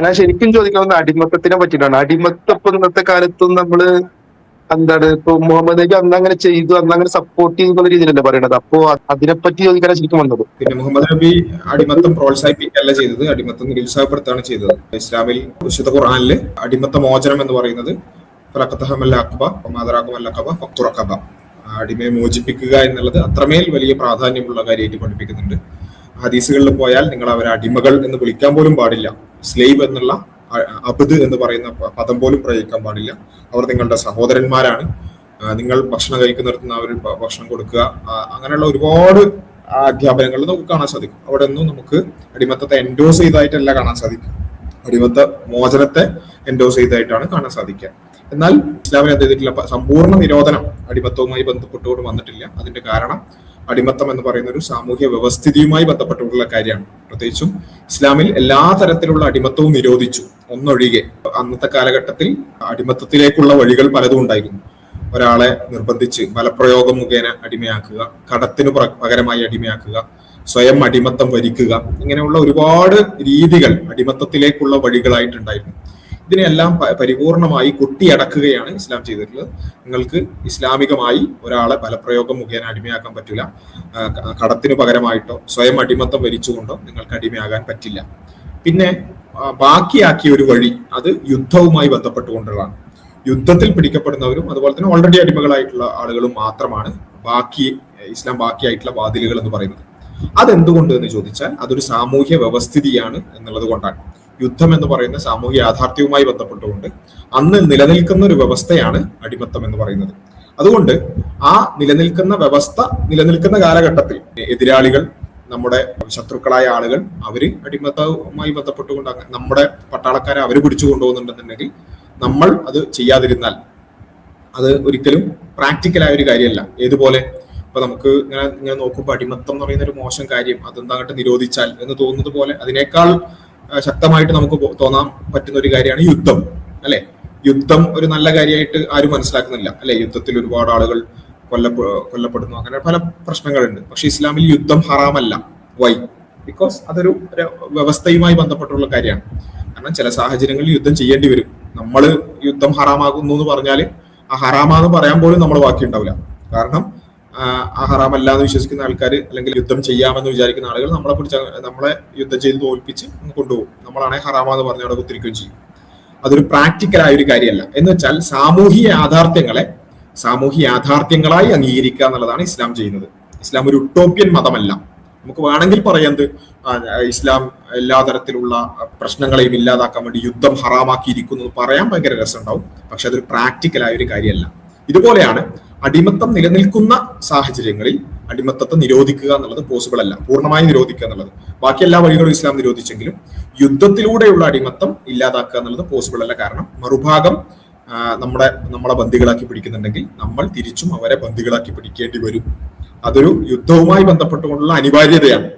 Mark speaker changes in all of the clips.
Speaker 1: ഞാൻ ശരിക്കും ചോദിക്കാവുന്ന അടിമത്തത്തിനെ പറ്റിയിട്ടാണ്. അടിമത്തം ഇപ്പൊ ഇന്നത്തെ കാലത്തും നമ്മള് എന്താണ് ഇപ്പൊ മുഹമ്മദ് നബി അന്ന് അങ്ങനെ ചെയ്തു, അന്ന് അങ്ങനെ സപ്പോർട്ട് ചെയ്തു എന്നുള്ള രീതിയിലല്ലേ പറയണത്. അപ്പോ അതിനെപ്പറ്റി ചോദിക്കാനാണ് ശരിക്കും വന്നത്.
Speaker 2: പിന്നെ മുഹമ്മദ് നബി അടിമത്തം പ്രോത്സാഹിപ്പിക്കുകയല്ല ചെയ്തത്, അടിമത്തം നിരുത്സാഹപ്പെടുത്താണ് ചെയ്തത്. ഇസ്ലാമിൽ വിശുദ്ധ ഖുർആനില് അടിമത്ത മോചനം എന്ന് പറയുന്നത് അടിമയെ മോചിപ്പിക്കുക എന്നുള്ളത് അത്രമേൽ വലിയ പ്രാധാന്യമുള്ള കാര്യമായിട്ട് പഠിപ്പിക്കുന്നുണ്ട്. ഹദീസുകളിൽ പോയാൽ നിങ്ങൾ അവരെ അടിമകൾ എന്ന് വിളിക്കാൻ പോലും പാടില്ല. സ്ലേവ് എന്നുള്ള അബ്ദ് എന്ന് പറയുന്ന പദം പോലും പ്രയോഗിക്കാൻ പാടില്ല. അവർ നിങ്ങളുടെ സഹോദരന്മാരാണ്. നിങ്ങൾ ഭക്ഷണം കഴിക്കുന്നിടത്തുനിന്ന് അവർ ഭക്ഷണം കൊടുക്കുക. അങ്ങനെയുള്ള ഒരുപാട് അധ്യാപനങ്ങൾ നമുക്ക് കാണാൻ സാധിക്കും. അവിടെ ഒന്നും നമുക്ക് അടിമത്തത്തെ എൻഡോസ് ചെയ്തതായിട്ടല്ല കാണാൻ സാധിക്കും, അടിമത്ത മോചനത്തെ എൻഡോസ് ചെയ്തതായിട്ടാണ് കാണാൻ സാധിക്കുക. എന്നാൽ ഇസ്ലാമിൽ എന്ത് ചെയ്തിട്ടില്ല, സമ്പൂർണ്ണ നിരോധനം അടിമത്തവുമായി ബന്ധപ്പെട്ടുകൊണ്ട് വന്നിട്ടില്ല. അതിന്റെ കാരണം അടിമത്തം എന്ന് പറയുന്ന ഒരു സാമൂഹ്യ വ്യവസ്ഥിതിയുമായി ബന്ധപ്പെട്ടുള്ള കാര്യമാണ്. പ്രത്യേകിച്ചും ഇസ്ലാമിൽ എല്ലാ തരത്തിലുള്ള അടിമത്തവും നിരോധിച്ചു ഒന്നൊഴികെ. അന്നത്തെ കാലഘട്ടത്തിൽ അടിമത്തത്തിലേക്കുള്ള വഴികൾ പലതും ഉണ്ടായിരുന്നു. ഒരാളെ നിർബന്ധിച്ച് ബലപ്രയോഗം മുഖേന അടിമയാക്കുക, കടത്തിനു പകരമായി അടിമയാക്കുക, സ്വയം അടിമത്തം വരിക്കുക, ഇങ്ങനെയുള്ള ഒരുപാട് രീതികൾ അടിമത്തത്തിലേക്കുള്ള വഴികളായിട്ടുണ്ടായിരുന്നു. ഇതിനെല്ലാം പരിപൂർണമായി കൊട്ടിയടക്കുകയാണ് ഇസ്ലാം ചെയ്തിട്ടുള്ളത്. നിങ്ങൾക്ക് ഇസ്ലാമികമായി ഒരാളെ ബലപ്രയോഗം മുഖേന അടിമയാക്കാൻ പറ്റില്ല. കടത്തിനു പകരമായിട്ടോ സ്വയം അടിമത്തം വരിച്ചുകൊണ്ടോ നിങ്ങൾക്ക് അടിമയാകാൻ പറ്റില്ല. പിന്നെ ബാക്കിയാക്കിയ ഒരു വഴി അത് യുദ്ധവുമായി ബന്ധപ്പെട്ടുകൊണ്ടുള്ളതാണ്. യുദ്ധത്തിൽ പിടിക്കപ്പെടുന്നവരും അതുപോലെ തന്നെ ഓൾറെഡി അടിമകളായിട്ടുള്ള ആളുകളും മാത്രമാണ് ഇസ്ലാം ബാക്കിയായിട്ടുള്ള വാതിലുകൾ എന്ന് പറയുന്നത്. അതെന്തുകൊണ്ട് എന്ന് ചോദിച്ചാൽ അതൊരു സാമൂഹ്യ വ്യവസ്ഥിതിയാണ് എന്നുള്ളത് കൊണ്ടാണ്. യുദ്ധം എന്ന് പറയുന്ന സാമൂഹ്യ യാഥാർത്ഥ്യവുമായി ബന്ധപ്പെട്ടുകൊണ്ട് അന്ന് നിലനിൽക്കുന്ന ഒരു വ്യവസ്ഥയാണ് അടിമത്തം എന്ന് പറയുന്നത്. അതുകൊണ്ട് ആ നിലനിൽക്കുന്ന കാലഘട്ടത്തിൽ എതിരാളികൾ, നമ്മുടെ ശത്രുക്കളായ ആളുകൾ, അവര് അടിമത്തവുമായി ബന്ധപ്പെട്ടുകൊണ്ട് നമ്മുടെ പട്ടാളക്കാരെ അവർ പിടിച്ചു കൊണ്ടുപോകുന്നുണ്ടെന്നുണ്ടെങ്കിൽ നമ്മൾ അത് ചെയ്യാതിരുന്നാൽ അത് ഒരിക്കലും പ്രാക്ടിക്കലായ ഒരു കാര്യമല്ല. ഏതുപോലെ ഇപ്പൊ നമുക്ക് ഇങ്ങനെ നോക്കുമ്പോൾ അടിമത്തം എന്ന് പറയുന്ന ഒരു മോശം കാര്യം, അതെന്താ അങ്ങോട്ട് നിരോധിച്ചാൽ എന്ന് തോന്നുന്നത് പോലെ അതിനേക്കാൾ ശക്തമായിട്ട് നമുക്ക് തോന്നാൻ പറ്റുന്ന ഒരു കാര്യമാണ് യുദ്ധം, അല്ലെ? യുദ്ധം ഒരു നല്ല കാര്യമായിട്ട് ആരും മനസ്സിലാക്കുന്നില്ല, അല്ലെ? യുദ്ധത്തിൽ ഒരുപാട് ആളുകൾ കൊല്ലപ്പെടുന്നു, അങ്ങനെ പല പ്രശ്നങ്ങളുണ്ട്. പക്ഷെ ഇസ്ലാമിൽ യുദ്ധം ഹറാമല്ല. വൈ? ബിക്കോസ് അതൊരു വ്യവസ്ഥയുമായി ബന്ധപ്പെട്ടുള്ള കാര്യമാണ്. കാരണം ചില സാഹചര്യങ്ങളിൽ യുദ്ധം ചെയ്യേണ്ടി വരും. നമ്മൾ യുദ്ധം ഹറാമാകുന്നു എന്ന് പറഞ്ഞാൽ ആ ഹറാമാന്ന് പറയാൻ പോലും നമ്മൾ ബാക്കി ഉണ്ടാവില്ല. കാരണം ആ ഹറാമല്ല എന്ന് വിശ്വസിക്കുന്ന ആൾക്കാർ, അല്ലെങ്കിൽ യുദ്ധം ചെയ്യാമെന്ന് വിചാരിക്കുന്ന ആളുകൾ നമ്മളെ യുദ്ധം ചെയ്ത് തോൽപ്പിച്ച് കൊണ്ടുപോകും. നമ്മളാണെങ്കിൽ ഹറാമാന്ന് പറഞ്ഞ് അവിടെ കുത്തിരിക്കുകയും ചെയ്യും. അതൊരു പ്രാക്ടിക്കലായ ഒരു കാര്യമല്ല. എന്ന് വെച്ചാൽ സാമൂഹ്യ യാഥാർത്ഥ്യങ്ങളായി അംഗീകരിക്കുക എന്നുള്ളതാണ് ഇസ്ലാം ചെയ്യുന്നത്. ഇസ്ലാം ഒരു ഉട്ടോപ്യൻ മതമല്ല. നമുക്ക് വേണമെങ്കിൽ പറയുന്നത് ഇസ്ലാം എല്ലാ തരത്തിലുള്ള പ്രശ്നങ്ങളെയും ഇല്ലാതാക്കാൻ വേണ്ടി യുദ്ധം ഹറാമാക്കിയിരിക്കുന്നു പറയാൻ ഭയങ്കര രസമുണ്ടാവും. പക്ഷെ അതൊരു പ്രാക്ടിക്കലായ ഒരു കാര്യമല്ല. ഇതുപോലെയാണ് അടിമത്തം നിലനിൽക്കുന്ന സാഹചര്യങ്ങളിൽ അടിമത്തത്തെ നിരോധിക്കുക എന്നുള്ളത് പോസിബിൾ അല്ല, പൂർണ്ണമായി നിരോധിക്കുക എന്നുള്ളത്. ബാക്കി എല്ലാ വഴികളും ഇസ്ലാം നിരോധിച്ചെങ്കിലും യുദ്ധത്തിലൂടെയുള്ള അടിമത്തം ഇല്ലാതാക്കുക എന്നുള്ളത് പോസിബിൾ അല്ല. കാരണം മറുഭാഗം നമ്മളെ ബന്ദികളാക്കി പിടിക്കുന്നുണ്ടെങ്കിൽ നമ്മൾ തിരിച്ചും അവരെ ബന്ദികളാക്കി പിടിക്കേണ്ടി വരും. അതൊരു യുദ്ധവുമായി ബന്ധപ്പെട്ടുകൊണ്ടുള്ള അനിവാര്യതയാണ്.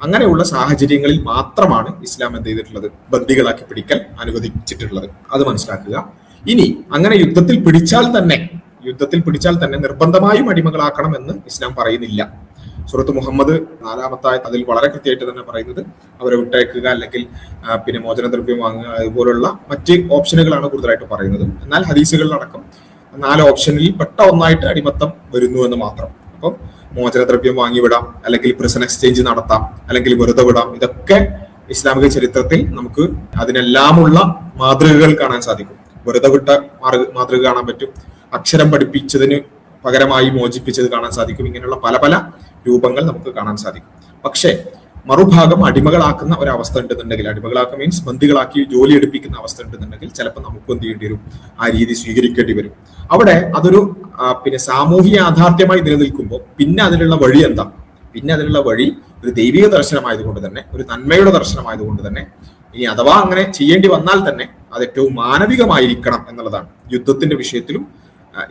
Speaker 2: അങ്ങനെയുള്ള സാഹചര്യങ്ങളിൽ മാത്രമാണ് ഇസ്ലാം എന്ത് ചെയ്തിട്ടുള്ളത്, ബന്ദികളാക്കി പിടിക്കൽ അനുവദിച്ചിട്ടുള്ളത്. അത് മനസ്സിലാക്കുക. ഇനി അങ്ങനെ യുദ്ധത്തിൽ പിടിച്ചാൽ തന്നെ നിർബന്ധമായും അടിമകളാക്കണം എന്ന് ഇസ്ലാം പറയുന്നില്ല. സൂറത്ത് മുഹമ്മദ് 4-ാമത്തെ അതിൽ വളരെ കൃത്യമായിട്ട് തന്നെ പറയുന്നത് അവരെ വിട്ടയക്കുക, അല്ലെങ്കിൽ പിന്നെ മോചനദ്രവ്യം വാങ്ങുക, അതുപോലുള്ള മറ്റ് ഓപ്ഷനുകളാണ് കൂടുതലായിട്ട് പറയുന്നത്. എന്നാൽ ഹദീസുകളിലടക്കം 4 ഓപ്ഷനിൽ പെട്ട ഒന്നായിട്ട് അടിമത്തം വരുന്നു എന്ന് മാത്രം. അപ്പം മോചനദ്രവ്യം വാങ്ങിവിടാം, അല്ലെങ്കിൽ പ്രിസൺ എക്സ്ചേഞ്ച് നടത്താം, അല്ലെങ്കിൽ വെറുതെ വിടാം. ഇതൊക്കെ ഇസ്ലാമിക ചരിത്രത്തിൽ നമുക്ക് അതിനെല്ലാമുള്ള മാതൃകകൾ കാണാൻ സാധിക്കും. വെറുതെ വിട്ട മാതൃക കാണാൻ പറ്റും, അക്ഷരം പഠിപ്പിച്ചതിന് പകരമായി മോചിപ്പിച്ചത് കാണാൻ സാധിക്കും. ഇങ്ങനെയുള്ള പല പല രൂപങ്ങൾ നമുക്ക് കാണാൻ സാധിക്കും. പക്ഷേ മറുഭാഗം അടിമകളാക്കുന്ന ഒരവസ്ഥ ഉണ്ടെന്നുണ്ടെങ്കിൽ, അടിമകളാക്കുക മീൻസ് ബന്ദികളാക്കി ജോലി എടുപ്പിക്കുന്ന അവസ്ഥ ഉണ്ടെന്നുണ്ടെങ്കിൽ ചിലപ്പോൾ നമുക്ക് എന്ത് ചെയ്യേണ്ടി വരും, ആ രീതി സ്വീകരിക്കേണ്ടി വരും. അവിടെ അതൊരു പിന്നെ സാമൂഹിക യാഥാർത്ഥ്യമായി നിലനിൽക്കുമ്പോൾ പിന്നെ അതിലുള്ള വഴി എന്താ? പിന്നെ അതിലുള്ള വഴി ഒരു ദൈവിക ദർശനമായതുകൊണ്ട് തന്നെ, ഒരു നന്മയുടെ ദർശനമായതുകൊണ്ട് തന്നെ, ഇനി അഥവാ അങ്ങനെ ചെയ്യേണ്ടി വന്നാൽ തന്നെ അത് ഏറ്റവും മാനവികമായിരിക്കണം എന്നുള്ളതാണ്. യുദ്ധത്തിന്റെ വിഷയത്തിലും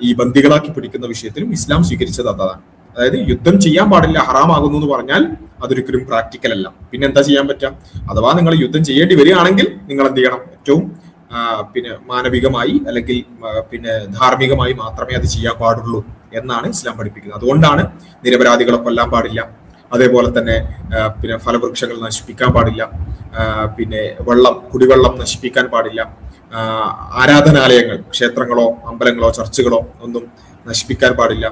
Speaker 2: ഈ ബന്ദികളാക്കി പിടിക്കുന്ന വിഷയത്തിലും ഇസ്ലാം സ്വീകരിച്ചത് അതാണ്. അതായത് യുദ്ധം ചെയ്യാൻ പാടില്ല, ഹറാമാകുന്നു എന്ന് പറഞ്ഞാൽ അതൊരിക്കലും പ്രാക്ടിക്കൽ അല്ല. പിന്നെ എന്താ ചെയ്യാൻ പറ്റുക? അഥവാ നിങ്ങൾ യുദ്ധം ചെയ്യേണ്ടി വരികയാണെങ്കിൽ നിങ്ങൾ എന്ത് ചെയ്യണം? ഏറ്റവും പിന്നെ മാനവികമായി അല്ലെങ്കിൽ പിന്നെ ധാർമ്മികമായി മാത്രമേ അത് ചെയ്യാൻ പാടുള്ളൂ എന്നാണ് ഇസ്ലാം പഠിപ്പിക്കുന്നത്. അതുകൊണ്ടാണ് നിരപരാധികളെ കൊല്ലാൻ പാടില്ല, അതേപോലെ തന്നെ പിന്നെ ഫലവൃക്ഷങ്ങൾ നശിപ്പിക്കാൻ പാടില്ല, പിന്നെ കുടിവെള്ളം നശിപ്പിക്കാൻ പാടില്ല, ആരാധനാലയങ്ങൾ, ക്ഷേത്രങ്ങളോ അമ്പലങ്ങളോ ചർച്ചുകളോ ഒന്നും നശിപ്പിക്കാൻ പാടില്ല,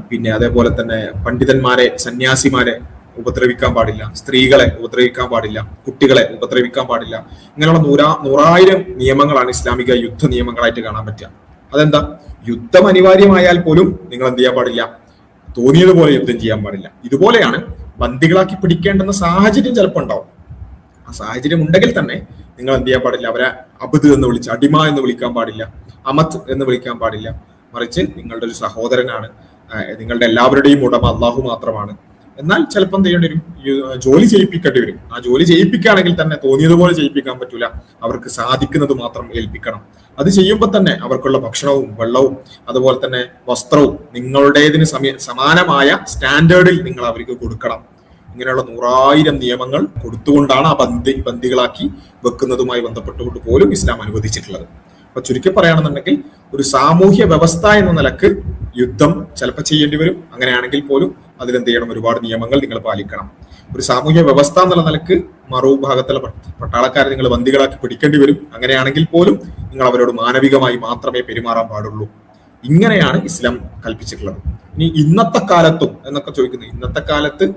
Speaker 2: പിന്നെ അതേപോലെ തന്നെ പണ്ഡിതന്മാരെ, സന്യാസിമാരെ ഉപദ്രവിക്കാൻ പാടില്ല, സ്ത്രീകളെ ഉപദ്രവിക്കാൻ പാടില്ല, കുട്ടികളെ ഉപദ്രവിക്കാൻ പാടില്ല. ഇങ്ങനെയുള്ള നൂറായിരം നിയമങ്ങളാണ് ഇസ്ലാമിക യുദ്ധ നിയമങ്ങളായിട്ട് കാണാൻ പറ്റുക. അതെന്താ? യുദ്ധം അനിവാര്യമായാൽ പോലും നിങ്ങൾ എന്ത് ചെയ്യാൻ പാടില്ല? തോന്നിയതുപോലെ യുദ്ധം ചെയ്യാൻ പാടില്ല. ഇതുപോലെയാണ് ബന്ദികളാക്കി പിടിക്കേണ്ടുന്ന സാഹചര്യം ചിലപ്പോൾ ഉണ്ടാവും. ആ സാഹചര്യം ഉണ്ടെങ്കിൽ തന്നെ നിങ്ങൾ എന്ത് ചെയ്യാൻ പാടില്ല? അവരെ അബദ് എന്ന് വിളിച്ച്, അടിമ എന്ന് വിളിക്കാൻ പാടില്ല, അമത് എന്ന് വിളിക്കാൻ പാടില്ല. മറിച്ച് നിങ്ങളുടെ ഒരു സഹോദരനാണ്, നിങ്ങളുടെ എല്ലാവരുടെയും ഉടമ അള്ളാഹു മാത്രമാണ്. എന്നാൽ ചിലപ്പം ചെയ്യേണ്ടി വരും, ജോലി ചെയ്യിപ്പിക്കേണ്ടി വരും. ആ ജോലി ചെയ്യിപ്പിക്കുകയാണെങ്കിൽ തന്നെ തോന്നിയതുപോലെ ചെയ്യിപ്പിക്കാൻ പറ്റൂല, അവർക്ക് സാധിക്കുന്നത് മാത്രം ഏൽപ്പിക്കണം. അത് ചെയ്യുമ്പോൾ തന്നെ അവർക്കുള്ള ഭക്ഷണവും വെള്ളവും അതുപോലെ തന്നെ വസ്ത്രവും നിങ്ങളുടേതിന് സമാനമായ സ്റ്റാൻഡേർഡിൽ നിങ്ങൾ അവർക്ക് കൊടുക്കണം. ഇങ്ങനെയുള്ള നൂറായിരം നിയമങ്ങൾ കൊടുത്തുകൊണ്ടാണ് ആ ബന്ദികളാക്കി വെക്കുന്നതുമായി ബന്ധപ്പെട്ടുകൊണ്ട് പോലും ഇസ്ലാം അനുവദിച്ചിട്ടുള്ളത്. അപ്പൊ ചുരുക്കി പറയുകയാണെന്നുണ്ടെങ്കിൽ ഒരു സാമൂഹ്യ വ്യവസ്ഥ എന്ന നിലക്ക് യുദ്ധം ചിലപ്പോൾ ചെയ്യേണ്ടി വരും. അങ്ങനെയാണെങ്കിൽ പോലും അതിലെന്ത് ചെയ്യണം? ഒരുപാട് നിയമങ്ങൾ നിങ്ങൾ പാലിക്കണം. ഒരു സാമൂഹ്യ വ്യവസ്ഥ എന്നുള്ള നിലക്ക് മറുഭാഗത്തുള്ള പട്ടാളക്കാരെ നിങ്ങൾ ബന്ദികളാക്കി പിടിക്കേണ്ടി വരും. അങ്ങനെയാണെങ്കിൽ പോലും നിങ്ങൾ അവരോട് മാനവികമായി മാത്രമേ പെരുമാറാൻ പാടുള്ളൂ. ഇങ്ങനെയാണ് ഇസ്ലാം കൽപ്പിച്ചിട്ടുള്ളത്. ഇനി ഇന്നത്തെ കാലത്തും എന്നൊക്കെ ചോദിക്കുന്നത്, ഇന്നത്തെ കാലത്ത്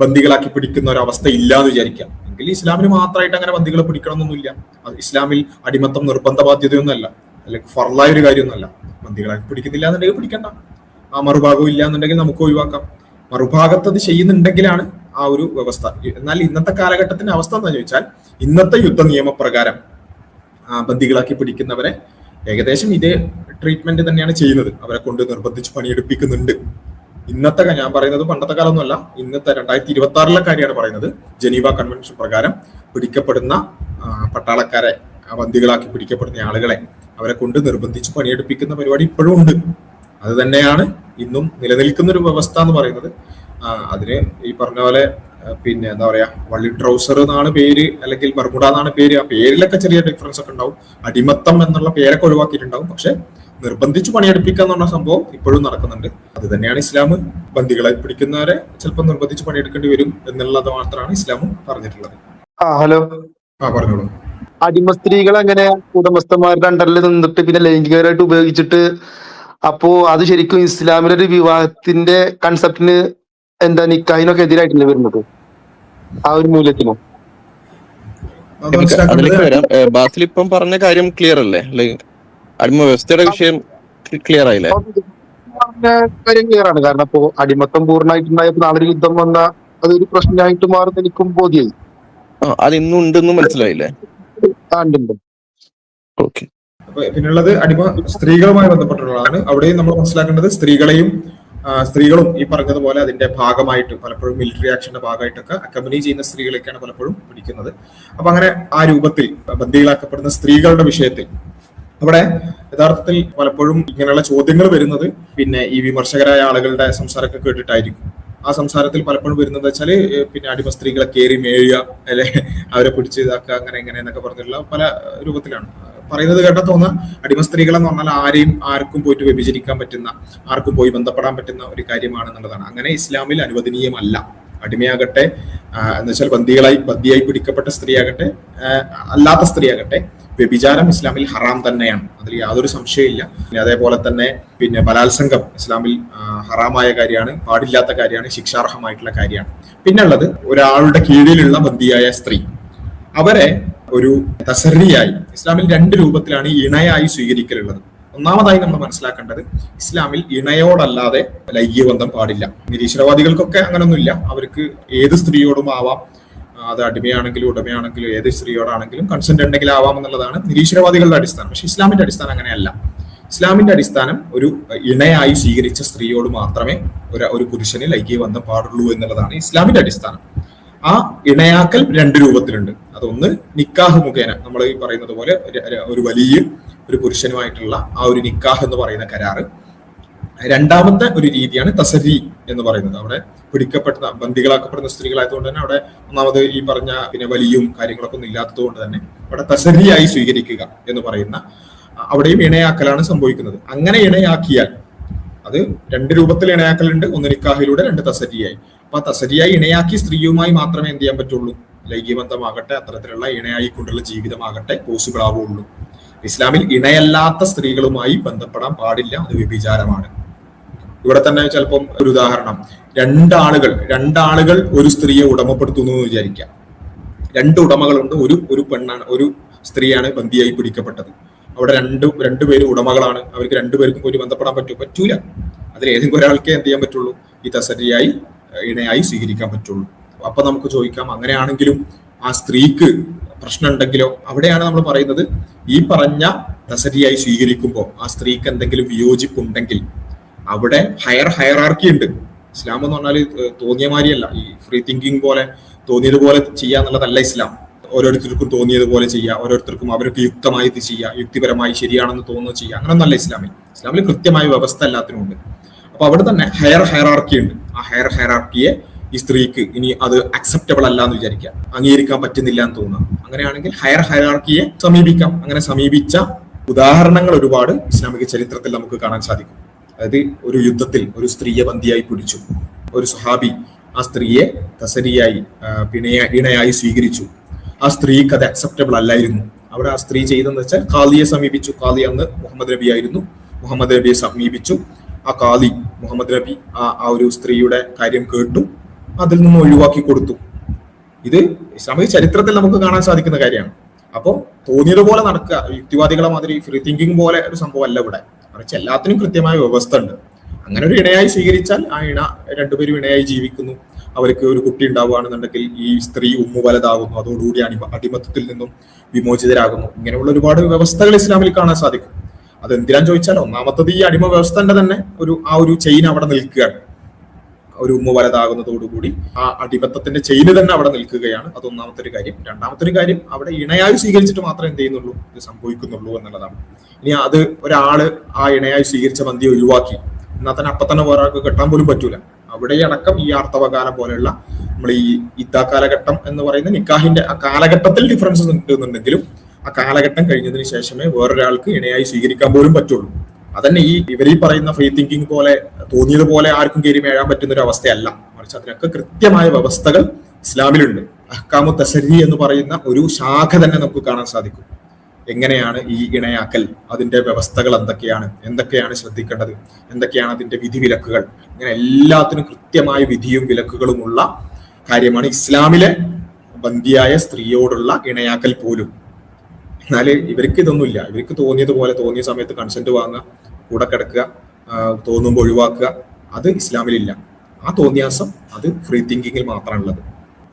Speaker 2: ബന്ദികളാക്കി പിടിക്കുന്ന ഒരു അവസ്ഥ ഇല്ല എന്ന് വിചാരിക്കാം. എങ്കിൽ ഇസ്ലാമിന് മാത്രമായിട്ട് അങ്ങനെ ബന്ദികളെ പിടിക്കണമെന്നൊന്നുമില്ല. ഇസ്ലാമിൽ അടിമത്തം നിർബന്ധ ബാധ്യതയൊന്നുമല്ല, അല്ലെങ്കിൽ ഫർലായ ഒരു കാര്യമൊന്നുമല്ല. ബന്ദികളാക്കി പിടിക്കുന്നില്ല എന്നുണ്ടെങ്കിൽ പിടിക്കണ്ട. ആ മറുഭാഗവും ഇല്ല എന്നുണ്ടെങ്കിൽ നമുക്ക് ഒഴിവാക്കാം. മറുഭാഗത്ത് അത് ചെയ്യുന്നുണ്ടെങ്കിലാണ് ആ ഒരു വ്യവസ്ഥ. എന്നാൽ ഇന്നത്തെ കാലഘട്ടത്തിന്റെ അവസ്ഥ എന്താ ചോദിച്ചാൽ, ഇന്നത്തെ യുദ്ധ നിയമപ്രകാരം ബന്ദികളാക്കി പിടിക്കുന്നവരെ ഏകദേശം ഇതേ ട്രീറ്റ്മെന്റ് തന്നെയാണ് ചെയ്യുന്നത്. അവരെ കൊണ്ട് നിർബന്ധിച്ച് പണിയെടുപ്പിക്കുന്നുണ്ട്. ഇന്നത്തെ, ഞാൻ പറയുന്നത് പണ്ടത്തെ കാലമൊന്നുമല്ല, ഇന്നത്തെ 2026 കാര്യമാണ് പറയുന്നത്. ജനീവ കൺവെൻഷൻ പ്രകാരം പിടിക്കപ്പെടുന്ന പട്ടാളക്കാരെ, ബന്ദികളാക്കി പിടിക്കപ്പെടുന്ന ആളുകളെ അവരെ കൊണ്ട് നിർബന്ധിച്ച് പണിയെടുപ്പിക്കുന്ന പരിപാടി ഇപ്പോഴും ഉണ്ട്. അത് തന്നെയാണ് ഇന്നും നിലനിൽക്കുന്ന ഒരു വ്യവസ്ഥ എന്ന് പറയുന്നത്. അതിന് ഈ പറഞ്ഞ പോലെ പിന്നെ എന്താ പറയാ, വള്ളി ട്രൗസർ എന്നാണ് പേര്, അല്ലെങ്കിൽ ബർമുഡ എന്നാണ് പേര്. ആ പേരിലൊക്കെ ചെറിയ ഡിഫറൻസ് ഒക്കെ ഉണ്ടാവും. അടിമത്തം എന്നുള്ള പേരൊക്കെ ഒഴിവാക്കിയിട്ടുണ്ടാവും. പക്ഷെ നിർബന്ധിച്ച് പണിയെടുപ്പിക്കുക എന്നുള്ള സംഭവം ഇപ്പോഴും നടക്കുന്നുണ്ട്. അത് തന്നെയാണ് ഇസ്ലാം ബന്ദികളെ പിടിക്കുന്നവരെ ചിലപ്പോൾ നിർബന്ധിച്ച് പണിയെടുക്കേണ്ടി വരും എന്നുള്ളത് മാത്രമാണ് ഇസ്ലാമും പറഞ്ഞിട്ടുള്ളത്.
Speaker 1: ഹലോ,
Speaker 2: പറഞ്ഞോളൂ.
Speaker 1: അടിമ സ്ത്രീകൾ അങ്ങനെ ഉടമസ്ഥന്മാരുടെ അണ്ടറിൽ നിന്നിട്ട് പിന്നെ ലൈംഗികമായിട്ട് ഉപയോഗിച്ചിട്ട്, അപ്പോ അത് ശരിക്കും ഇസ്ലാമിലെ ഒരു വിവാഹത്തിന്റെ കൺസെപ്റ്റിന് എന്താ നിക്കാഹിനൊക്കെ എതിരായിട്ടല്ലേ വരുന്നത്? ആ ഒരു മൂല്യത്തിനോ?
Speaker 3: അതിലേക്ക് വരാം. ബാസിൽ ഇപ്പം പറഞ്ഞ കാര്യം ക്ലിയർ അല്ലേ? അടിമ വ്യവസ്ഥയുടെ വിഷയം ക്ലിയർ ആയില്ലേ?
Speaker 1: കാര്യം ക്ലിയർ ആണ്. കാരണം ഇപ്പോ അടിമത്തം പൂർണ്ണമായിട്ടുണ്ടായപ്പോ നാളെ യുദ്ധം വന്ന അതൊരു പ്രശ്നമായിട്ട് മാറുന്ന എനിക്കും ബോധ്യായി.
Speaker 3: അത് ഇന്നും ഉണ്ടെന്ന് മനസ്സിലായില്ലേ? ഓക്കെ.
Speaker 2: പിന്നുള്ളത് അടിമ സ്ത്രീകളുമായി ബന്ധപ്പെട്ടുള്ളതാണ്. അവിടെയും നമ്മൾ മനസ്സിലാക്കേണ്ടത് സ്ത്രീകളും ഈ പറഞ്ഞതുപോലെ അതിന്റെ ഭാഗമായിട്ട് പലപ്പോഴും മിലിറ്ററി ആക്ഷന്റെ ഭാഗമായിട്ടൊക്കെ അക്കമ്പനി ചെയ്യുന്ന സ്ത്രീകളൊക്കെയാണ് പലപ്പോഴും പിടിക്കുന്നത്. അപ്പൊ അങ്ങനെ ആ രൂപത്തിൽ ബന്ദികളാക്കപ്പെടുന്ന സ്ത്രീകളുടെ വിഷയത്തിൽ അവിടെ യഥാർത്ഥത്തിൽ പലപ്പോഴും ഇങ്ങനെയുള്ള ചോദ്യങ്ങൾ വരുന്നത് പിന്നെ ഈ വിമർശകരായ ആളുകളുടെ സംസാരമൊക്കെ കേട്ടിട്ടായിരിക്കും. ആ സംസാരത്തിൽ പലപ്പോഴും വരുന്നത് വെച്ചാല് പിന്നെ അടിമ സ്ത്രീകളെ കയറി മേഴുക, അല്ലെ അവരെ പിടിച്ച് ഇതാക്കുക, അങ്ങനെ എങ്ങനെ എന്നൊക്കെ പറഞ്ഞിട്ടുള്ള പല രൂപത്തിലാണ് പറയുന്നത്. കേട്ടാ തോന്നുക അടിമ സ്ത്രീകൾ എന്ന് പറഞ്ഞാൽ ആർക്കും പോയിട്ട് വ്യഭിചരിക്കാൻ പറ്റുന്ന, ആർക്കും പോയി ബന്ധപ്പെടാൻ പറ്റുന്ന ഒരു കാര്യമാണെന്നുള്ളതാണ്. അങ്ങനെ ഇസ്ലാമിൽ അനുവദനീയമല്ല. അടിമയാകട്ടെ, എന്ന് വെച്ചാൽ ബന്ദിയായി പിടിക്കപ്പെട്ട സ്ത്രീയാകട്ടെ, അല്ലാത്ത സ്ത്രീയാകട്ടെ, വ്യഭിചാരം ഇസ്ലാമിൽ ഹറാം തന്നെയാണ്. അതിൽ യാതൊരു സംശയമില്ല. അതേപോലെ തന്നെ പിന്നെ ബലാത്സംഗം ഇസ്ലാമിൽ ഹറാമായ കാര്യമാണ്, പാടില്ലാത്ത കാര്യമാണ്, ശിക്ഷാർഹമായിട്ടുള്ള കാര്യമാണ്. പിന്നുള്ളത് ഒരാളുടെ കീഴിലുള്ള ബന്ദിയായ സ്ത്രീ, അവരെ ഒരു തസറിയായി ഇസ്ലാമിൽ 2 രൂപത്തിലാണ് ഇണയായി സ്വീകരിക്കലുള്ളത്. ഒന്നാമതായി നമ്മൾ മനസ്സിലാക്കേണ്ടത്, ഇസ്ലാമിൽ ഇണയോടല്ലാതെ ലൈംഗികബന്ധം പാടില്ല. നിരീശ്വരവാദികൾക്കൊക്കെ അങ്ങനൊന്നുമില്ല. അവർക്ക് ഏത് സ്ത്രീയോടും ആവാം, അത് അടിമയാണെങ്കിലും ഉടമയാണെങ്കിലും ഏത് സ്ത്രീയോടാണെങ്കിലും കൺസെന്റ് ഉണ്ടെങ്കിൽ ആവാം എന്നുള്ളതാണ് നിരീശ്വരവാദികളുടെ അടിസ്ഥാനം. പക്ഷെ ഇസ്ലാമിന്റെ അടിസ്ഥാനം അങ്ങനെയല്ല. ഇസ്ലാമിന്റെ അടിസ്ഥാനം ഒരു ഇണയായി സ്വീകരിച്ച സ്ത്രീയോട് മാത്രമേ ഒരു പുരുഷന് ലൈംഗിക ബന്ധം പാടുള്ളൂ എന്നുള്ളതാണ് ഇസ്ലാമിന്റെ അടിസ്ഥാനം. ആ ഇണയാക്കൽ 2 രൂപത്തിലുണ്ട്. അതൊന്ന് നിക്കാഹ് മുഖേന, നമ്മൾ ഈ പറയുന്നത് പോലെ ഒരു വലിയ ഒരു പുരുഷനുമായിട്ടുള്ള ആ ഒരു നിക്കാഹ് എന്ന് പറയുന്ന കരാറ്. രണ്ടാമത്തെ ഒരു രീതിയാണ് തസരി എന്ന് പറയുന്നത്. അവിടെ പിടിക്കപ്പെടുന്ന ബന്ദികളാക്കപ്പെടുന്ന സ്ത്രീകളായതുകൊണ്ട് തന്നെ അവിടെ ഒന്നാമത് ഈ പറഞ്ഞ പിന്നെ വലിയും കാര്യങ്ങളൊക്കെ ഒന്നും ഇല്ലാത്തത് കൊണ്ട് തന്നെ അവിടെ തസരിയായി സ്വീകരിക്കുക എന്ന് പറയുന്ന, അവിടെയും ഇണയാക്കലാണ് സംഭവിക്കുന്നത്. അങ്ങനെ ഇണയാക്കിയാൽ അത് 2 രൂപത്തിൽ ഇണയാക്കലുണ്ട്. ഒന്ന് നിക്കാഹിലൂടെ, 2 തസരിയായി. അപ്പൊ തസരിയായി ഇണയാക്കി സ്ത്രീയുമായി മാത്രമേ എന്ത് ചെയ്യാൻ പറ്റുള്ളൂ, ലൈംഗികബന്ധമാകട്ടെ അത്തരത്തിലുള്ള ഇണയായിക്കൊണ്ടുള്ള ജീവിതമാകട്ടെ പോസിബിൾ ആവുള്ളൂ. ഇസ്ലാമിൽ ഇണയല്ലാത്ത സ്ത്രീകളുമായി ബന്ധപ്പെടാൻ പാടില്ല, അത് വ്യഭിചാരമാണ്. ഇവിടെ തന്നെ ചിലപ്പം ഒരു ഉദാഹരണം, രണ്ടാളുകൾ ഒരു സ്ത്രീയെ ഉടമപ്പെടുത്തുന്നു എന്ന് വിചാരിക്കാം. രണ്ട് ഉടമകളുണ്ട്, ഒരു പെണ്ണാണ്, ഒരു സ്ത്രീയാണ് ബന്ദിയായി പിടിക്കപ്പെട്ടത്. അവിടെ രണ്ടുപേരും ഉടമകളാണ്, അവർക്ക് രണ്ടുപേർക്കും ഒരു ബന്ധപ്പെടാൻ പറ്റൂല. അതിൽ ഏതെങ്കിലും ഒരാൾക്കേ എന്ത് ചെയ്യാൻ പറ്റുള്ളൂ, ഈ തസരിയായി ഇണയായി സ്വീകരിക്കാൻ പറ്റുള്ളൂ. അപ്പൊ നമുക്ക് ചോദിക്കാം, അങ്ങനെയാണെങ്കിലും ആ സ്ത്രീക്ക് പ്രശ്നം ഉണ്ടെങ്കിലോ? അവിടെയാണ് നമ്മൾ പറയുന്നത്, ഈ പറഞ്ഞ തസരിയായി സ്വീകരിക്കുമ്പോൾ ആ സ്ത്രീക്ക് എന്തെങ്കിലും വിയോജിപ്പുണ്ടെങ്കിൽ അവിടെ ഹയറാർക്കി ഉണ്ട്. ഇസ്ലാം എന്ന് പറഞ്ഞാൽ തോന്നിയ മാതിരിയല്ല, ഈ ഫ്രീ തിങ്കിങ് പോലെ തോന്നിയതുപോലെ ചെയ്യാന്നുള്ളതല്ല ഇസ്ലാം. ഓരോരുത്തർക്കും തോന്നിയതുപോലെ ചെയ്യുക, ഓരോരുത്തർക്കും അവർക്ക് യുക്തമായി ഇത് ചെയ്യുക, യുക്തിപരമായി ശരിയാണെന്ന് തോന്നുന്നത് ചെയ്യുക, അങ്ങനൊന്നല്ല ഇസ്ലാമിൽ കൃത്യമായ വ്യവസ്ഥ എല്ലാത്തിനും ഉണ്ട്. അപ്പൊ അവിടെ തന്നെ ഹയറാർക്കി ഉണ്ട്. ആ ഹയറാർക്കിയെ ഈ സ്ത്രീക്ക് ഇനി അത് അക്സെപ്റ്റബിൾ അല്ല എന്ന് വിചാരിക്കുക, അംഗീകരിക്കാൻ പറ്റുന്നില്ല എന്ന് തോന്നുക, അങ്ങനെയാണെങ്കിൽ ഹയറാർക്കിയെ സമീപിക്കാം. അങ്ങനെ സമീപിച്ച ഉദാഹരണങ്ങൾ ഒരുപാട് ഇസ്ലാമിക ചരിത്രത്തിൽ നമുക്ക് കാണാൻ സാധിക്കും. അതായത് ഒരു യുദ്ധത്തിൽ ഒരു സ്ത്രീയെ ബന്ദിയായി പിടിച്ചു, ഒരു സ്വഹാബി ആ സ്ത്രീയെ തസരിയായി ഇണയായി സ്വീകരിച്ചു. ആ സ്ത്രീക്ക് അത് അക്സെപ്റ്റബിൾ അല്ലായിരുന്നു. അവിടെ ആ സ്ത്രീ ചെയ്തെന്ന് വെച്ചാൽ ഖാദിയെ സമീപിച്ചു. ഖാദി അന്ന് മുഹമ്മദ് നബി ആയിരുന്നു. മുഹമ്മദ് നബിയെ സമീപിച്ചു. ആ ഖാദി മുഹമ്മദ് നബി ആ ഒരു സ്ത്രീയുടെ കാര്യം കേട്ടു, അതിൽ നിന്ന് ഒഴിവാക്കി കൊടുത്തു. ഇത് ഇസ്ലാമിക ചരിത്രത്തിൽ നമുക്ക് കാണാൻ സാധിക്കുന്ന കാര്യമാണ്. അപ്പോൾ തോന്നിയതുപോലെ നടക്കുക, യുക്തിവാദികളെ മാതിരി ഫ്രീ തിങ്കിങ് പോലെ ഒരു സംഭവം അല്ല ഇവിടെ, മറിച്ച് എല്ലാത്തിനും കൃത്യമായ വ്യവസ്ഥ ഉണ്ട്. അങ്ങനെ ഒരു ഇണയായി സ്വീകരിച്ചാൽ ആ രണ്ടുപേരും ഇണയായി ജീവിക്കുന്നു, അവർക്ക് ഒരു കുട്ടി ഉണ്ടാവുകയാണെന്നുണ്ടെങ്കിൽ ഈ സ്ത്രീ ഉമ്മുവലതാകുന്നു, അതോടുകൂടി അടിമത്തത്തിൽ നിന്നും വിമോചിതരാകുന്നു. ഇങ്ങനെയുള്ള ഒരുപാട് വ്യവസ്ഥകൾ ഇസ്ലാമിൽ കാണാൻ സാധിക്കും. അതെന്തിനാന്ന് ചോദിച്ചാൽ, ഒന്നാമത്തത് ഈ അടിമ വ്യവസ്ഥന്റെ തന്നെ ആ ഒരു ചെയിൻ അവിടെ നിൽക്കുകയാണ്. ഒരു ഉമ്മ വലതാകുന്നതോടുകൂടി ആ അടിമത്തത്തിന്റെ ചെയിന് തന്നെ അവിടെ നിൽക്കുകയാണ്. അതൊന്നാമത്തെ ഒരു കാര്യം. രണ്ടാമത്തെ ഒരു കാര്യം, അവിടെ ഇണയായി സ്വീകരിച്ചിട്ട് മാത്രമേ എന്ത് ചെയ്യുന്നുള്ളൂ, ഇത് സംഭവിക്കുന്നുള്ളൂ എന്നുള്ളതാണ്. ഇനി അത് ഒരാള് ആ ഇണയായി സ്വീകരിച്ച ബന്ധിയെ ഒഴിവാക്കി, എന്നാൽ തന്നെ അപ്പൊ തന്നെ വേറെ കെട്ടാൻ പോലും പറ്റൂല. അവിടെ അടക്കം ഈ ആർത്തവകാലം പോലെയുള്ള നമ്മൾ ഈ ഇദ്ദ കാലഘട്ടം എന്ന് പറയുന്ന നിക്കാഹിന്റെ ആ കാലഘട്ടത്തിൽ ഡിഫറൻസസ് ഉണ്ടെന്നുണ്ടെങ്കിലും ആ കാലഘട്ടം കഴിഞ്ഞതിന് ശേഷമേ വേറൊരാൾക്ക് ഇണയായി സ്വീകരിക്കാൻ പോലും പറ്റുള്ളൂ. അതന്നെ ഇവരീ പറയുന്ന ഫ്രീ തിങ്കിങ് പോലെ തോന്നിയതുപോലെ ആർക്കും കയറി മേഴാൻ പറ്റുന്ന ഒരു അവസ്ഥയല്ല, മറിച്ച് അതിനൊക്കെ കൃത്യമായ വ്യവസ്ഥകൾ ഇസ്ലാമിലുണ്ട്. അഹ്കാമു തസരി എന്ന് പറയുന്ന ഒരു ശാഖ തന്നെ നമുക്ക് കാണാൻ സാധിക്കും. എങ്ങനെയാണ് ഈ ഇണയാക്കൽ, അതിന്റെ വ്യവസ്ഥകൾ എന്തൊക്കെയാണ് ശ്രദ്ധിക്കേണ്ടത്, എന്തൊക്കെയാണ് അതിന്റെ വിധിവിലക്കുകൾ, ഇങ്ങനെ എല്ലാത്തിനും കൃത്യമായ വിധിയും വിലക്കുകളുമുള്ള കാര്യമാണ് ഇസ്ലാമിലെ ബന്ദിയായ സ്ത്രീയോടുള്ള ഇണയാക്കൽ പോലും. എന്നാല് ഇവർക്ക് ഇതൊന്നുമില്ല. ഇവർക്ക് തോന്നിയതുപോലെ തോന്നിയ സമയത്ത് കൺസെന്റ് വാങ്ങുക, കൂടെ കിടക്കുക, തോന്നുമ്പോൾ ഒഴിവാക്കുക, അത് ഇസ്ലാമിലില്ല. ആ തോന്നിയാസം അത് ഫ്രീ തിങ്കിങ്ങിൽ മാത്രമാണുള്ളത്.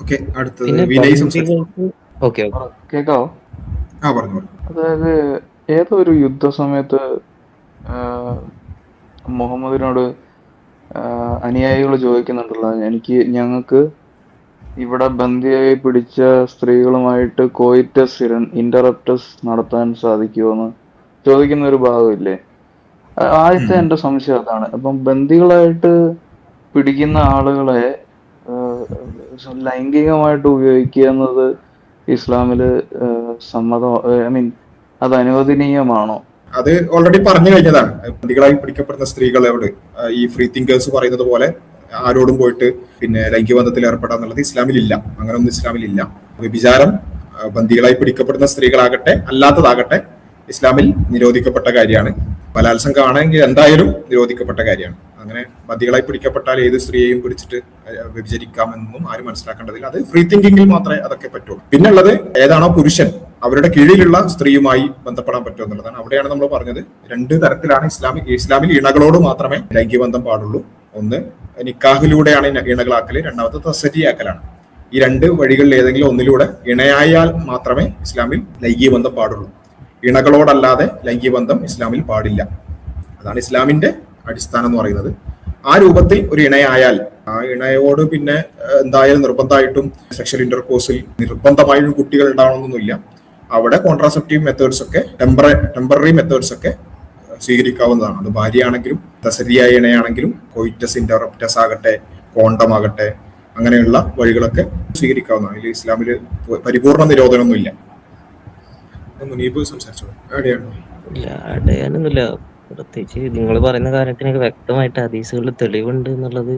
Speaker 2: ഓക്കെ, അടുത്തത് വിനയ്
Speaker 4: കേക്കാവോ?
Speaker 2: പറഞ്ഞു.
Speaker 4: അതായത് ഏതോ ഒരു യുദ്ധ സമയത്ത് മുഹമ്മദിനോട് അനുയായികൾ ചോദിക്കുന്നുണ്ടല്ലോ, ഞങ്ങൾക്ക് ഇവിടെ ബന്ദിയായി പിടിച്ച സ്ത്രീകളുമായിട്ട് കോയിറ്റസ് ഇന്ററപ്റ്റസ് നടത്താൻ സാധിക്കുമോന്ന് ചോദിക്കുന്ന ഒരു ഭാഗമില്ലേ? ആദ്യത്തെ എന്റെ സംശയം അതാണ്. അപ്പം ബന്ദികളായിട്ട് പിടിക്കുന്ന ആളുകളെ ലൈംഗികമായിട്ട് ഉപയോഗിക്കുക എന്നത് ഇസ്ലാമില് സമ്മതം, അത് അനുവദനീയമാണോ?
Speaker 2: അത് ഓൾറെഡി പറഞ്ഞു കഴിഞ്ഞതാണ്. ബന്ദികളായി പിടിക്കപ്പെടുന്ന സ്ത്രീകളോട് ഈ ഫ്രീ തിങ്കേഴ്സ് പറയുന്നത് പോലെ ആരോടും പോയിട്ട് ലൈംഗിക ബന്ധത്തിൽ ഏർപ്പെടാന്നുള്ളത് ഇസ്ലാമിലില്ല. അങ്ങനൊന്നും ഇസ്ലാമിലില്ല. വ്യഭിചാരം ബന്ദികളായി പിടിക്കപ്പെടുന്ന സ്ത്രീകളാകട്ടെ അല്ലാത്തതാകട്ടെ ഇസ്ലാമിൽ നിരോധിക്കപ്പെട്ട കാര്യമാണ്. ബലാത്സംഗം ആണെങ്കിൽ എന്തായാലും നിരോധിക്കപ്പെട്ട കാര്യമാണ്. അങ്ങനെ ബന്ദികളായി പിടിക്കപ്പെട്ടാൽ ഏത് സ്ത്രീയെയും പിടിച്ചിട്ട് വ്യഭിചരിക്കാമെന്നും ആരും മനസ്സിലാക്കേണ്ടതില്ല. അത് ഫ്രീ തിങ്കിങ്ങിൽ മാത്രമേ അതൊക്കെ പറ്റുള്ളൂ. പിന്നുള്ളത് ഏതാണോ പുരുഷൻ അവരുടെ കീഴിലുള്ള സ്ത്രീയുമായി ബന്ധപ്പെടാൻ പറ്റും എന്നുള്ളതാണ്. അവിടെയാണ് നമ്മൾ പറഞ്ഞത് രണ്ട് തരത്തിലാണ് ഇസ്ലാമിൽ ഇണകളോട് മാത്രമേ ലൈംഗിക ബന്ധം പാടുള്ളൂ. ഒന്ന് നിക്കാഹിലൂടെയാണ് ഇണകളാക്കല്, രണ്ടാമത്തെ തസരിയാക്കലാണ്. ഈ രണ്ട് വഴികളിൽ ഏതെങ്കിലും ഒന്നിലൂടെ ഇണയായാൽ മാത്രമേ ഇസ്ലാമിൽ ലൈംഗിക ബന്ധം പാടുള്ളൂ. ഇണകളോടല്ലാതെ ലൈംഗിക ബന്ധം ഇസ്ലാമിൽ പാടില്ല. അതാണ് ഇസ്ലാമിന്റെ അടിസ്ഥാനം എന്ന് പറയുന്നത്. ആ രൂപത്തിൽ ഒരു ഇണയായാൽ ആ ഇണയോട് എന്തായാലും നിർബന്ധമായിട്ടും സെക്ഷൽ ഇന്റർകോഴ്സിൽ നിർബന്ധമായും കുട്ടികൾ ഉണ്ടാവണമെന്നൊന്നുമില്ല. അവിടെ കോൺട്രാസെപ്റ്റീവ് മെത്തേഡ്സ് ഒക്കെ ടെമ്പററി മെത്തേഡ്സ് ഒക്കെ സ്വീകരിക്കാവുന്നതാണ്. അത് ഭാര്യയാണെങ്കിലും തസരിയായ ഇണയാണെങ്കിലും കോയിറ്റസ് ഇന്ററപ്റ്റസ് ആകട്ടെ കോണ്ടം ആകട്ടെ അങ്ങനെയുള്ള വഴികളൊക്കെ സ്വീകരിക്കാവുന്നതാണ്. ഇതിൽ ഇസ്ലാമിൽ പരിപൂർണ നിരോധനമൊന്നുമില്ല. മുനീബ് സംസാരിച്ചോ?
Speaker 5: അടയാനൊന്നുമില്ല. പ്രത്യേകിച്ച് നിങ്ങൾ പറയുന്ന കാര്യത്തിനൊക്കെ വ്യക്തമായിട്ട് ഹദീസുകളിൽ തെളിവുണ്ട് എന്നുള്ളത്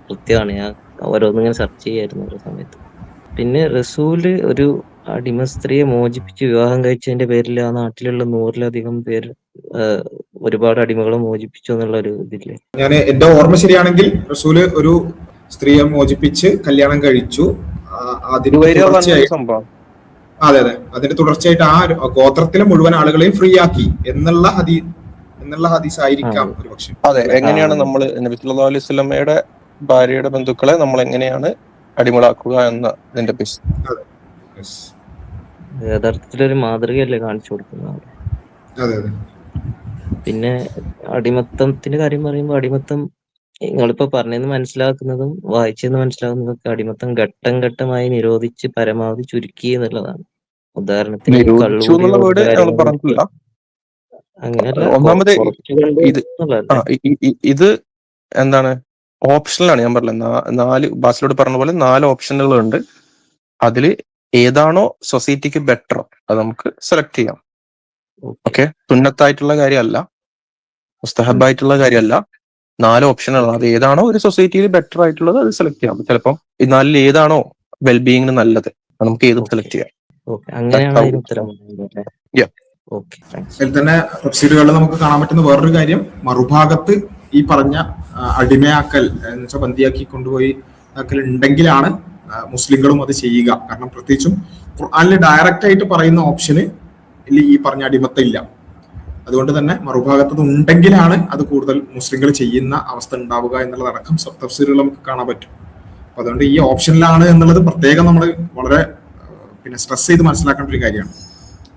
Speaker 5: കൃത്യമാണ്. ഞാൻ ഓരോന്നിങ്ങനെ സെർച്ച് ചെയ്യായിരുന്നു ഓരോ സമയത്ത്. പിന്നെ റസൂല് ഒരു അടിമ സ്ത്രീയെ മോചിപ്പിച്ച് വിവാഹം കഴിച്ചതിന്റെ പേരിൽ ആ നാട്ടിലുള്ള 100-ലധികം പേര് ഒരുപാട് അടിമകളെ മോചിപ്പിച്ചു എന്നുള്ള ഒരു ഇതില്ലേ?
Speaker 2: ഞാൻ എന്റെ ഓർമ്മ ശരിയാണെങ്കിൽ റസൂല് ഒരു സ്ത്രീയെ മോചിപ്പിച്ച് കല്യാണം കഴിച്ചു. അതിന്റെ
Speaker 3: ദുബൈയിൽ
Speaker 2: തുടർച്ചയായി,
Speaker 3: സംഭവം.
Speaker 2: അതെ അതെ, അതിന്റെ തുടർച്ചയായിട്ട് ആ ഗോത്രത്തിലെ മുഴുവൻ ആളുകളെയും ഫ്രീ ആക്കി എന്നുള്ള ഹദീസ് ആയിരിക്കാം ഒരു പക്ഷെ.
Speaker 3: അതെ, എങ്ങനെയാണ് നമ്മൾ നബി സല്ലല്ലാഹു അലൈഹി വസല്ലമയുടെ ഭാര്യയുടെ ബന്ധുക്കളെ നമ്മൾ എങ്ങനെയാണ് അടിമകളാക്കുക എന്ന ഇതിന്റെ ബേസ്.
Speaker 5: യഥാർത്ഥത്തിലൊരു മാതൃകയല്ലേ കാണിച്ചു കൊടുക്കുന്നത്.
Speaker 2: അതെ അതെ.
Speaker 5: പിന്നെ അടിമത്തത്തിന്റെ കാര്യം പറയുമ്പോൾ അടിമത്തം നിങ്ങളിപ്പോ പറഞ്ഞെന്ന് മനസ്സിലാക്കുന്നതും വായിച്ചെന്ന് മനസ്സിലാക്കുന്നതൊക്കെ അടിമത്തം ഘട്ടം ഘട്ടമായി നിരോധിച്ച് പരമാവധി ചുരുക്കി എന്നുള്ളതാണ്. ഉദാഹരണത്തിന്
Speaker 3: നിരോധിച്ചു എന്നുള്ള വേർഡ് ഞങ്ങൾ പറഞ്ഞിട്ടില്ല.
Speaker 5: അങ്ങനെയല്ല,
Speaker 3: ഒന്നാമത് ഇത്
Speaker 5: എന്നുള്ളതല്ലേ?
Speaker 3: ഇത് എന്താണ് ഓപ്ഷനിലാണ്. ഞാൻ പറഞ്ഞില്ല, 4 ബാസിലോട് പറഞ്ഞ പോലെ 4 ഓപ്ഷനുകളുണ്ട്. അതിൽ ഏതാണോ സൊസൈറ്റിക്ക് ബെറ്റർ അത് നമുക്ക് സെലക്ട് ചെയ്യാം. ഓക്കെ, സുന്നത്തായിട്ടുള്ള കാര്യമല്ല, മുസ്തഹബായിട്ടുള്ള കാര്യമല്ല, 4 ഓപ്ഷനുകളാണ്. അത് ഏതാണോ ഒരു സൊസൈറ്റിയിൽ ബെറ്റർ ആയിട്ടുള്ളത് അത് സെലക്ട് ചെയ്യാം. ചിലപ്പം ഈ 4 ഏതാണോ വെൽബീയിങ്ങിന് നല്ലത് അത് നമുക്ക് ഏതും സെലക്ട് ചെയ്യാം.
Speaker 5: അങ്ങനെയാണ് അതിന് ഉത്തരം.
Speaker 3: Yeah.
Speaker 2: അതിൽ തന്നെ തഫ്സീറുകളിൽ നമുക്ക് കാണാൻ പറ്റുന്ന വേറൊരു കാര്യം, മറുഭാഗത്ത് ഈ പറഞ്ഞ അടിമയാക്കൽ എന്ന് വെച്ചാൽ ബന്ദിയാക്കി കൊണ്ടുപോയി ആക്കൽ ഉണ്ടെങ്കിലാണ് മുസ്ലിങ്ങളും അത് ചെയ്യുക. കാരണം പ്രത്യേകിച്ചും ഖുർആനിൽ ഡയറക്റ്റ് ആയിട്ട് പറയുന്ന ഓപ്ഷന് ഈ പറഞ്ഞ അടിമത്തം ഇല്ല. അതുകൊണ്ട് തന്നെ മറുഭാഗത്ത് ഉണ്ടെങ്കിലാണ് അത് കൂടുതൽ മുസ്ലിങ്ങൾ ചെയ്യുന്ന അവസ്ഥ ഉണ്ടാവുക എന്നുള്ളതടക്കം തഫ്സീറുകൾ നമുക്ക് കാണാൻ പറ്റും. അപ്പൊ അതുകൊണ്ട് ഈ ഓപ്ഷനിലാണ് എന്നുള്ളത് പ്രത്യേകം നമ്മൾ വളരെ സ്ട്രെസ് ചെയ്ത് മനസ്സിലാക്കേണ്ട ഒരു കാര്യമാണ്.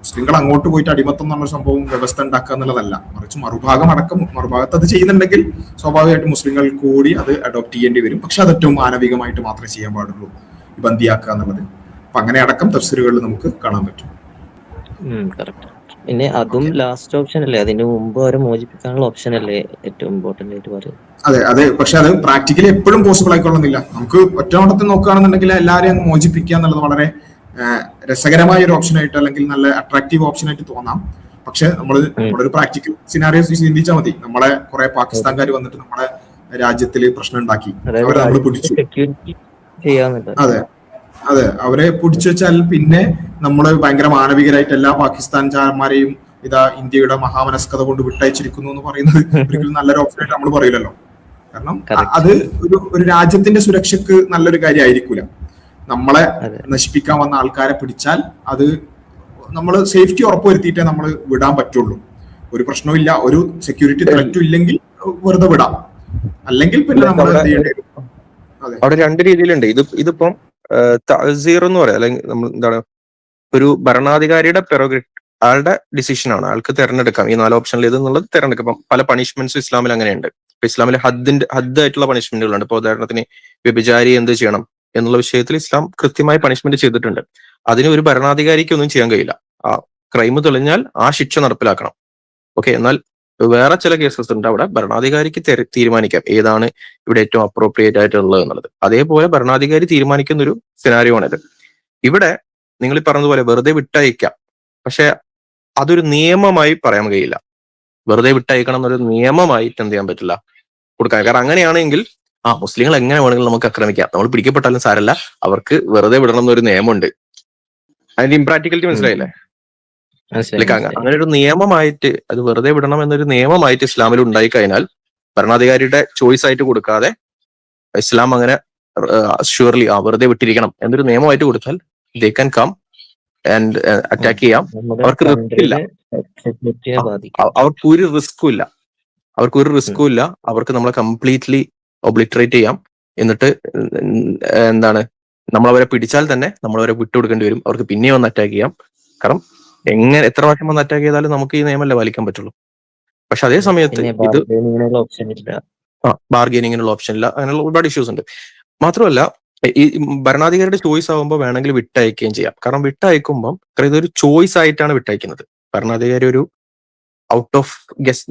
Speaker 2: മുസ്ലിങ്ങൾ അങ്ങോട്ട് പോയിട്ട് അടിമത്തം എന്നുള്ള സംഭവം വ്യവസ്ഥ ഉണ്ടാക്കുക എന്നുള്ളതല്ല, മറിച്ച് മറുഭാഗത്ത് അത് ചെയ്യുന്നുണ്ടെങ്കിൽ സ്വാഭാവികമായിട്ട് മുസ്ലിങ്ങൾ കൂടി അത് അഡോപ്റ്റ് ചെയ്യേണ്ടി വരും. പക്ഷെ അത് ഏറ്റവും മാനവികമായിട്ട് മാത്രമേ ചെയ്യാൻ പാടുള്ളൂ, ഈ ബന്ദിയാക്കുക എന്നുള്ളത്. അപ്പൊ അങ്ങനെ അടക്കം തഫ്സീറുകളിൽ നമുക്ക് കാണാൻ പറ്റും.
Speaker 5: പിന്നെ അതും ലാസ്റ്റ് ഓപ്ഷൻ അല്ലേ? അതിന് മുമ്പ് അവരെ മോചിപ്പിക്കാനുള്ള ഓപ്ഷൻ അല്ലേ ഏറ്റവും ഇമ്പോർട്ടന്റ് ആയിട്ട് പറയുന്നത്?
Speaker 2: അതെ അതെ. പക്ഷെ അത് പ്രാക്ടിക്കലി എപ്പോഴും പോസിബിൾ ആയിക്കൊള്ളുന്നില്ല. നമുക്ക് ഒറ്റവട്ടത്തിൽ നോക്കുകയാണെന്നുണ്ടെങ്കിൽ എല്ലാവരെയും അങ്ങ് മോചിപ്പിക്കുക എന്നുള്ളത് വളരെ രസകരമായ ഒരു ഓപ്ഷൻ ആയിട്ട് അല്ലെങ്കിൽ നല്ല അട്രാക്റ്റീവ് ഓപ്ഷൻ ആയിട്ട് തോന്നാം. പക്ഷെ നമ്മുടെ ഒരു പ്രാക്ടിക്കൽ സിനാരിയോസ് ചിന്തിച്ചാൽ മതി. നമ്മളെ കുറെ പാകിസ്ഥാൻകാർ വന്നിട്ട് നമ്മുടെ രാജ്യത്തിൽ പ്രശ്നം ഉണ്ടാക്കി, അവരെ നമ്മൾ പിടിച്ചു. അതെ അതെ, അവരെ പിടിച്ചു വെച്ചാൽ പിന്നെ നമ്മള് ഭയങ്കര മാനവികരായിട്ട് എല്ലാ പാകിസ്ഥാൻകാരന്മാരെയും ഇതാ ഇന്ത്യയുടെ മഹാമനസ്കത കൊണ്ട് വിട്ടയച്ചിരിക്കുന്നു എന്ന് പറയുന്നത് ഒരിക്കലും നല്ലൊരു ഓപ്ഷൻ ആയിട്ട് നമ്മൾ പറയില്ലല്ലോ. കാരണം അത് ഒരു രാജ്യത്തിന്റെ സുരക്ഷക്ക് നല്ലൊരു കാര്യമായിരിക്കൂല. നമ്മളെ നശിപ്പിക്കാൻ വന്ന ആൾക്കാരെ പിടിച്ചാൽ അത് നമ്മൾ സേഫ്റ്റി ഉറപ്പുവരുത്തിയിട്ടേ നമ്മൾ വിടാൻ പറ്റുള്ളൂ. ഒരു പ്രശ്നവും ഒരു സെക്യൂരിറ്റി ത്രെറ്റും ഇല്ലെങ്കിൽ വെറുതെ വിടാം, അല്ലെങ്കിൽ പിന്നെ നമ്മൾ
Speaker 3: അവിടെ 2 രീതിയിലുണ്ട്. ഇതിപ്പം തഅ്സീർ എന്ന് പറയാം, അല്ലെങ്കിൽ നമ്മൾ എന്താണ്, ഒരു ഭരണാധികാരിയുടെ ആളുടെ ഡിസിഷൻ ആണ്, ആൾക്ക് തിരഞ്ഞെടുക്കാം ഈ 4 ഓപ്ഷനിൽ ഏതെന്നുള്ളത് തിരഞ്ഞെടുക്കാം. പല പണിഷ്മെന്റ്സും ഇസ്ലാമിൽ അങ്ങനെയുണ്ട്. ഇപ്പൊ ഇസ്ലാമിൽ ഹദ്ദായിട്ടുള്ള പണിഷ്മെന്റുകളുണ്ട്. ഇപ്പൊ ഉദാഹരണത്തിന് വ്യഭിചാരി എന്ത് ചെയ്യണം എന്നുള്ള വിഷയത്തിൽ ഇസ്ലാം കൃത്യമായി പണിഷ്മെന്റ് ചെയ്തിട്ടുണ്ട്. അതിന് ഒരു ഭരണാധികാരിക്ക് ഒന്നും ചെയ്യാൻ കഴിയില്ല. ആ ക്രൈം തെളിഞ്ഞാൽ ആ ശിക്ഷ നടപ്പിലാക്കണം. ഓക്കെ, എന്നാൽ വേറെ ചില കേസസ് ഉണ്ട്, അവിടെ ഭരണാധികാരിക്ക് തീരുമാനിക്കാം ഏതാണ് ഇവിടെ ഏറ്റവും അപ്രോപ്രിയേറ്റ് ആയിട്ടുള്ളത് എന്നുള്ളത്. അതേപോലെ ഭരണാധികാരി തീരുമാനിക്കുന്ന ഒരു സിനാരിയോ ആണിത്. ഇവിടെ നിങ്ങൾ ഈ പറഞ്ഞതുപോലെ വെറുതെ വിട്ടയക്കാം, പക്ഷെ അതൊരു നിയമമായി പറയാൻ കഴിയില്ല. വെറുതെ വിട്ടയക്കണം എന്നൊരു നിയമമായിട്ട് എന്ത് ചെയ്യാൻ പറ്റില്ല, കൊടുക്കാൻ. കാരണം അങ്ങനെയാണെങ്കിൽ മുസ്ലിങ്ങൾ എങ്ങനെ വേണമെങ്കിലും നമുക്ക് ആക്രമിക്കാം, നമ്മൾ പിടിക്കപ്പെട്ടാലും സാരല്ല, അവർക്ക് വെറുതെ വിടണം എന്നൊരു നിയമമുണ്ട്. അതിന്റെ ഇംപ്രാക്ടിക്കലിറ്റി മനസ്സിലായില്ലേ? അങ്ങനെ ഒരു നിയമമായിട്ട്, അത് വെറുതെ വിടണം എന്നൊരു നിയമമായിട്ട് ഇസ്ലാമിൽ ഉണ്ടായി കഴിഞ്ഞാൽ ഭരണാധികാരിയുടെ ചോയ്സ് ആയിട്ട് കൊടുക്കാതെ ഇസ്ലാം അങ്ങനെ ഷുവർലി വെറുതെ വിട്ടിരിക്കണം എന്നൊരു നിയമമായിട്ട് കൊടുത്താൽ they can come and attack ചെയ്യാം. അവർക്ക് റിസ്ക് ഇല്ല, അവർക്കൊരു റിസ്കും ഇല്ല, അവർക്ക് നമ്മളെ കംപ്ലീറ്റ്ലി ഒബ്ലിറ്ററേറ്റ് ചെയ്യാം. എന്നിട്ട് എന്താണ്, നമ്മളവരെ പിടിച്ചാൽ തന്നെ നമ്മളവരെ വിട്ടുകൊടുക്കേണ്ടി വരും. അവർക്ക് പിന്നെയും വന്ന് അറ്റാക്ക് ചെയ്യാം. കാരണം എത്ര പ്രാവശ്യം വന്ന് അറ്റാക്ക് ചെയ്താലും നമുക്ക് ഈ നിയമമല്ലേ പാലിക്കാൻ പറ്റുള്ളൂ. പക്ഷെ അതേ സമയത്ത് ഇത് ബാർഗെയിനിങ്ങിനുള്ള ഓപ്ഷൻ ഇല്ല. അങ്ങനെയുള്ള ഒരുപാട് ഇഷ്യൂസ് ഉണ്ട്. മാത്രമല്ല ഈ ഭരണാധികാരിയുടെ ചോയ്സ് ആകുമ്പോൾ വേണമെങ്കിൽ വിട്ടയക്കുകയും ചെയ്യാം. കാരണം വിട്ടയക്കുമ്പം ഇതൊരു ചോയ്സ് ആയിട്ടാണ് വിട്ടയക്കുന്നത്. ഭരണാധികാരി ഒരു ഔട്ട് ഓഫ്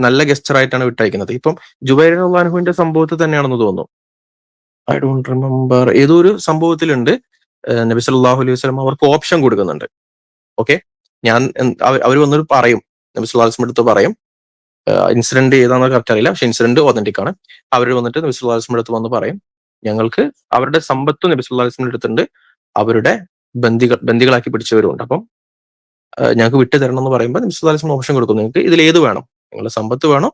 Speaker 3: നല്ല ഗസ്റ്റർ ആയിട്ടാണ് വിട്ടയക്കുന്നത്. ഇപ്പം ജുബൈർ റളിയല്ലാഹു അൻഹുവിന്റെ സംഭവത്തിൽ തന്നെയാണെന്ന് തോന്നുന്നു, ഐ ഡോണ്ട് റിമെമ്പർ, ഏതോ ഒരു സംഭവത്തിലുണ്ട് നബി സല്ലല്ലാഹു അലൈഹി വസല്ലം അവർക്ക് ഓപ്ഷൻ കൊടുക്കുന്നുണ്ട്. ഓക്കെ, അവർ വന്നിട്ട് പറയും, നബി സല്ലല്ലാഹു അലൈഹി വസല്ലം അടുത്ത് പറയും, ഇൻസിഡന്റ് ഏതാണെന്ന് കറക്റ്റ് അറിയില്ല, പക്ഷെ ഇൻസിഡന്റ് ഒതന്റിക് ആണ്. അവർ വന്നിട്ട് നബി സല്ലല്ലാഹു അലൈഹി വസല്ലം അടുത്ത് വന്ന് പറയും, ഞങ്ങൾക്ക് അവരുടെ സമ്പത്ത് നബി സല്ലല്ലാഹു അലൈഹി വസല്ലം എടുത്തിട്ടുണ്ട്, അവരുടെ ബന്ദികളാക്കി പിടിച്ചവരുണ്ട്. അപ്പം ഞങ്ങൾക്ക് വിട്ടു തരണം എന്ന് പറയുമ്പോൾ നബി സല്ലല്ലാഹു അലൈഹി വസല്ലം ഓപ്ഷൻ കൊടുക്കും, നിങ്ങൾക്ക് ഇതിൽ ഏത് വേണം, നിങ്ങളുടെ സമ്പത്ത് വേണോ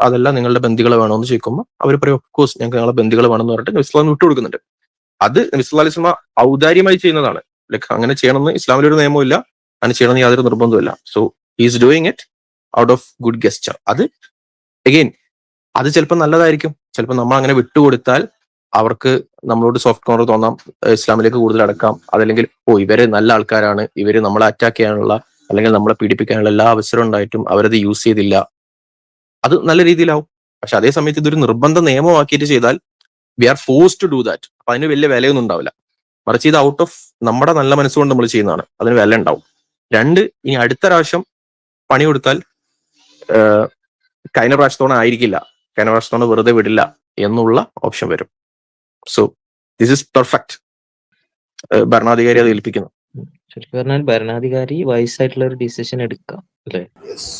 Speaker 3: അതല്ല നിങ്ങളുടെ ബന്ദികൾ വേണോ എന്ന് ചോദിക്കുമ്പോൾ അവർ പറയും ഓഫ് കോഴ്സ് ഞങ്ങൾക്ക് ഞങ്ങളുടെ ബന്ദികൾ വേണമെന്ന് പറഞ്ഞിട്ട് നബി സല്ലല്ലാഹു അലൈഹി വസല്ലം വിട്ടുകൊടുക്കുന്നുണ്ട്. അത് നബി സല്ലല്ലാഹു അലൈഹി വസല്ലം ഔദാര്യമായി ചെയ്യുന്നതാണ്. ലൈക്ക് അങ്ങനെ ചെയ്യണമെന്ന് ഇസ്ലാമിൽ ഒരു നിയമമില്ല, അങ്ങനെ ചെയ്യണമെന്ന് യാതൊരു നിർബന്ധമില്ല. So he's doing it out of good ഗെസ്റ്റർ. അത് അഗെയിൻ അത് ചിലപ്പോൾ നല്ലതായിരിക്കും, ചിലപ്പോൾ നമ്മൾ അങ്ങനെ വിട്ടുകൊടുത്താൽ അവർക്ക് നമ്മളോട് സോഫ്റ്റ് കോർണർ തോന്നാം, ഇസ്ലാമിലേക്ക് കൂടുതൽ അടക്കാം, അതല്ലെങ്കിൽ ഇവര് നല്ല ആൾക്കാരാണ്, ഇവര് നമ്മളെ അറ്റാക്ക് ചെയ്യാനുള്ള അല്ലെങ്കിൽ നമ്മളെ പീഡിപ്പിക്കാനുള്ള എല്ലാ അവസരം ഉണ്ടായിട്ടും അവരത് യൂസ് ചെയ്തില്ല, അത് നല്ല രീതിയിലാവും. പക്ഷെ അതേ സമയത്ത് ഇതൊരു നിർബന്ധ നിയമമാക്കിയിട്ട് ചെയ്താൽ we are forced to do that. അപ്പൊ അതിന് വലിയ വിലയൊന്നും ഉണ്ടാവില്ല. മറിച്ച് ഇത് ഔട്ട് ഓഫ് നമ്മുടെ നല്ല മനസ്സുകൊണ്ട് നമ്മൾ ചെയ്യുന്നതാണ്, അതിന് വില ഉണ്ടാവും. രണ്ട്, ഇനി അടുത്ത പ്രാവശ്യം പണി കൊടുത്താൽ കഴിഞ്ഞ പ്രാവശ്യത്തോടെ ആയിരിക്കില്ല, കഴിഞ്ഞ പ്രാവശ്യത്തോടെ വെറുതെ വിടില്ല എന്നുള്ള ഓപ്ഷൻ വരും. So this is perfect. ഭരണാധികാരി അത് ഏൽപ്പിക്കുന്നു.
Speaker 5: ശരിക്കും പറഞ്ഞാൽ ഭരണാധികാരി വയസ്സായിട്ടുള്ള ഒരു ഡിസിഷൻ എടുക്കാം അല്ലെ?
Speaker 2: യെസ്.